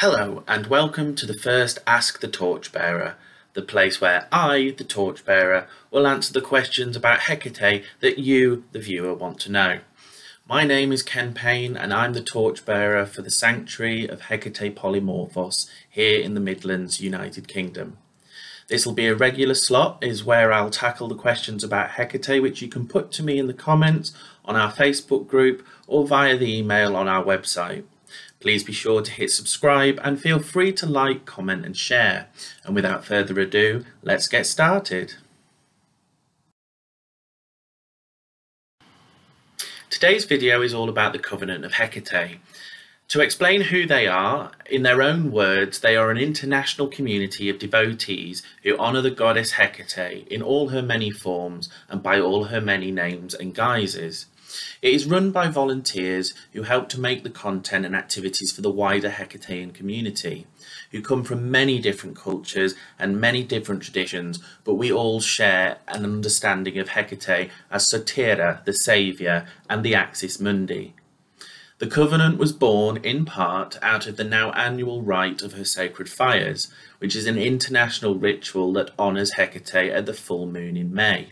Hello and welcome to the first Ask the Torchbearer, the place where I, the Torchbearer, will answer the questions about Hekate that you, the viewer, want to know. My name is Ken Payne and I'm the Torchbearer for the Sanctuary of Hekate Polymorphos here in the Midlands, United Kingdom. This will be a regular slot, is where I'll tackle the questions about Hekate which you can put to me in the comments on our Facebook group or via the email on our website. Please be sure to hit subscribe and feel free to like, comment and share. And without further ado, let's get started. Today's video is all about the Covenant of Hekate. To explain who they are, in their own words, they are an international community of devotees who honour the goddess Hekate in all her many forms and by all her many names and guises. It is run by volunteers who help to make the content and activities for the wider Hecatean community, who come from many different cultures and many different traditions, but we all share an understanding of Hekate as Soteira, the Saviour, and the Axis Mundi. The Covenant was born in part out of the now annual Rite of her sacred fires, which is an international ritual that honours Hekate at the full moon in May.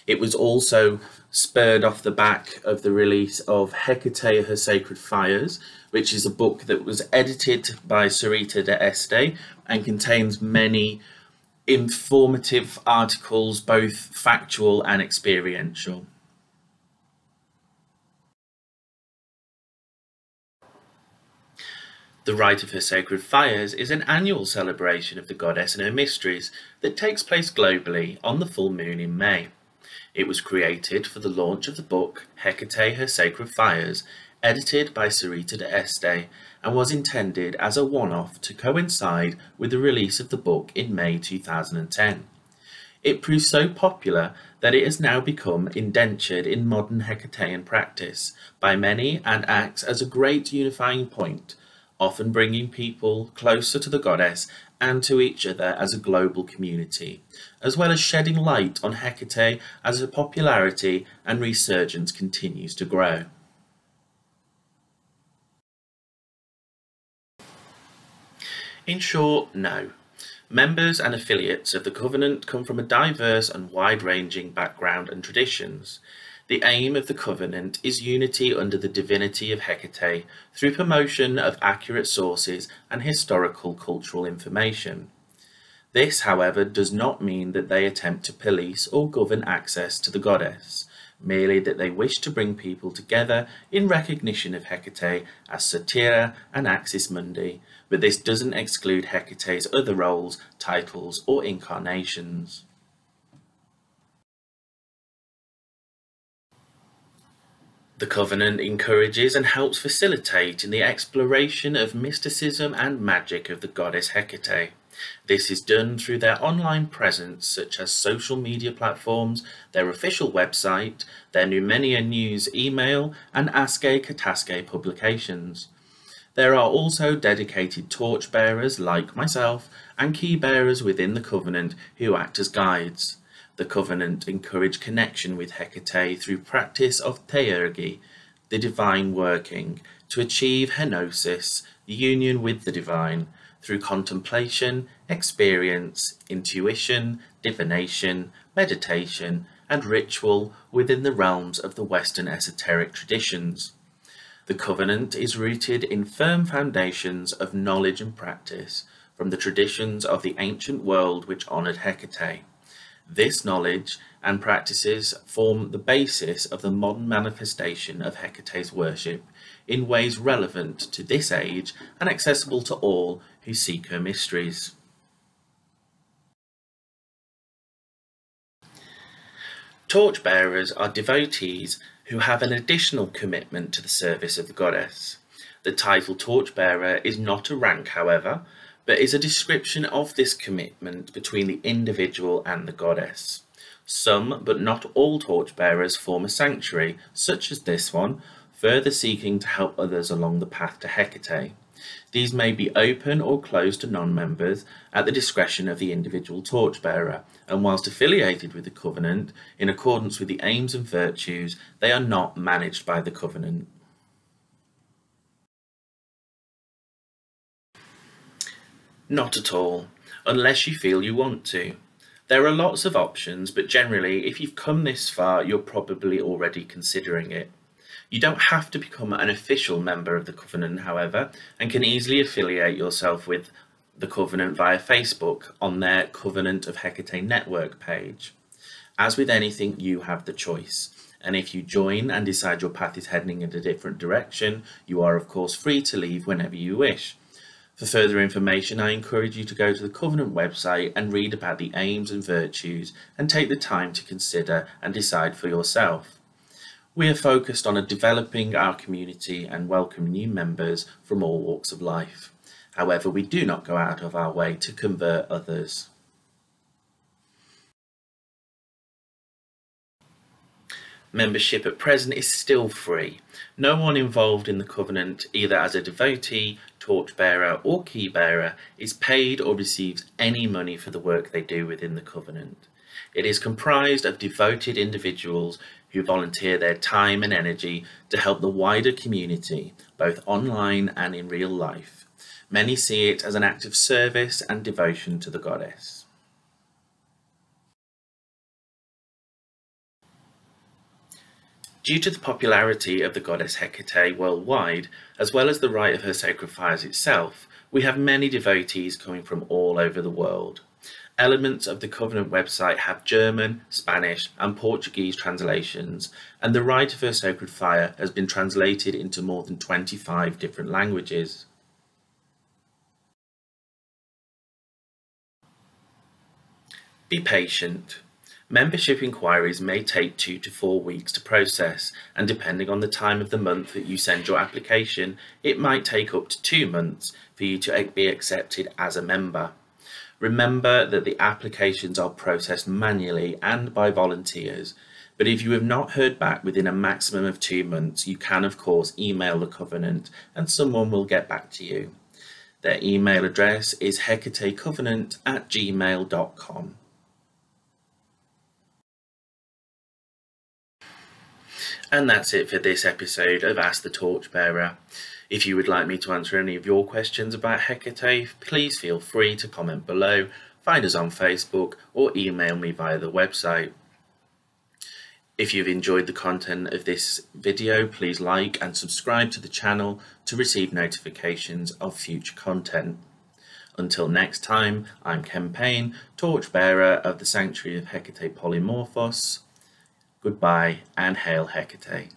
It was also spurred off the back of the release of Hekate, Her Sacred Fires, which is a book that was edited by Rite and contains many informative articles, both factual and experiential. The Rite of Her Sacred Fires is an annual celebration of the goddess and her mysteries that takes place globally on the full moon in May. It was created for the launch of the book Hekate, Her Sacred Fires, edited by Rite and was intended as a one-off to coincide with the release of the book in May 2010. It proved so popular that it has now become indentured in modern Hecatean practice by many and acts as a great unifying point, often bringing people closer to the goddess and to each other as a global community, as well as shedding light on Hekate as her popularity and resurgence continues to grow. In short, no. Members and affiliates of the Covenant come from a diverse and wide-ranging background and traditions. The aim of the Covenant is unity under the divinity of Hekate through promotion of accurate sources and historical cultural information. This, however, does not mean that they attempt to police or govern access to the goddess, merely that they wish to bring people together in recognition of Hekate as Soteira and Axis Mundi, but this doesn't exclude Hecate's other roles, titles or incarnations. The Covenant encourages and helps facilitate in the exploration of mysticism and magic of the goddess Hekate. This is done through their online presence such as social media platforms, their official website, their Numenia News email and Ask the Torchbearer publications. There are also dedicated torchbearers like myself and key bearers within the Covenant who act as guides. The Covenant encourage connection with Hekate through practice of theurgy, the divine working, to achieve henosis, the union with the divine, through contemplation, experience, intuition, divination, meditation, and ritual within the realms of the Western esoteric traditions. The Covenant is rooted in firm foundations of knowledge and practice from the traditions of the ancient world which honoured Hekate. This knowledge and practices form the basis of the modern manifestation of Hecate's worship in ways relevant to this age and accessible to all who seek her mysteries. Torchbearers are devotees who have an additional commitment to the service of the goddess. The title Torchbearer is not a rank, however, but is a description of this commitment between the individual and the goddess. Some, but not all torchbearers form a sanctuary, such as this one, further seeking to help others along the path to Hekate. These may be open or closed to non-members at the discretion of the individual torchbearer, and whilst affiliated with the Covenant, in accordance with the aims and virtues, they are not managed by the Covenant. Not at all, unless you feel you want to. There are lots of options, but generally, if you've come this far, you're probably already considering it. You don't have to become an official member of the Covenant, however, and can easily affiliate yourself with the Covenant via Facebook on their Covenant of Hekate network page. As with anything, you have the choice, and if you join and decide your path is heading in a different direction, you are of course free to leave whenever you wish. For further information, I encourage you to go to the Covenant website and read about the aims and virtues and take the time to consider and decide for yourself. We are focused on developing our community and welcome new members from all walks of life. However, we do not go out of our way to convert others. Membership at present is still free. No one involved in the Covenant, either as a devotee, torchbearer or keybearer, is paid or receives any money for the work they do within the Covenant. It is comprised of devoted individuals who volunteer their time and energy to help the wider community, both online and in real life. Many see it as an act of service and devotion to the goddess. Due to the popularity of the goddess Hekate worldwide, as well as the rite of her sacred fires itself, we have many devotees coming from all over the world. Elements of the Covenant website have German, Spanish and Portuguese translations, and the rite of her sacred fire has been translated into more than 25 different languages. Be patient. Membership inquiries may take 2 to 4 weeks to process, and depending on the time of the month that you send your application, it might take up to 2 months for you to be accepted as a member. Remember that the applications are processed manually and by volunteers, but if you have not heard back within a maximum of 2 months, you can of course email the Covenant and someone will get back to you. Their email address is hekatecovenant@gmail.com. And that's it for this episode of Ask the Torchbearer. If you would like me to answer any of your questions about Hekate, please feel free to comment below, find us on Facebook, or email me via the website. If you've enjoyed the content of this video, please like and subscribe to the channel to receive notifications of future content. Until next time, I'm Ken Payne, Torchbearer of the Sanctuary of Hekate Polymorphos. Goodbye and hail Hekate.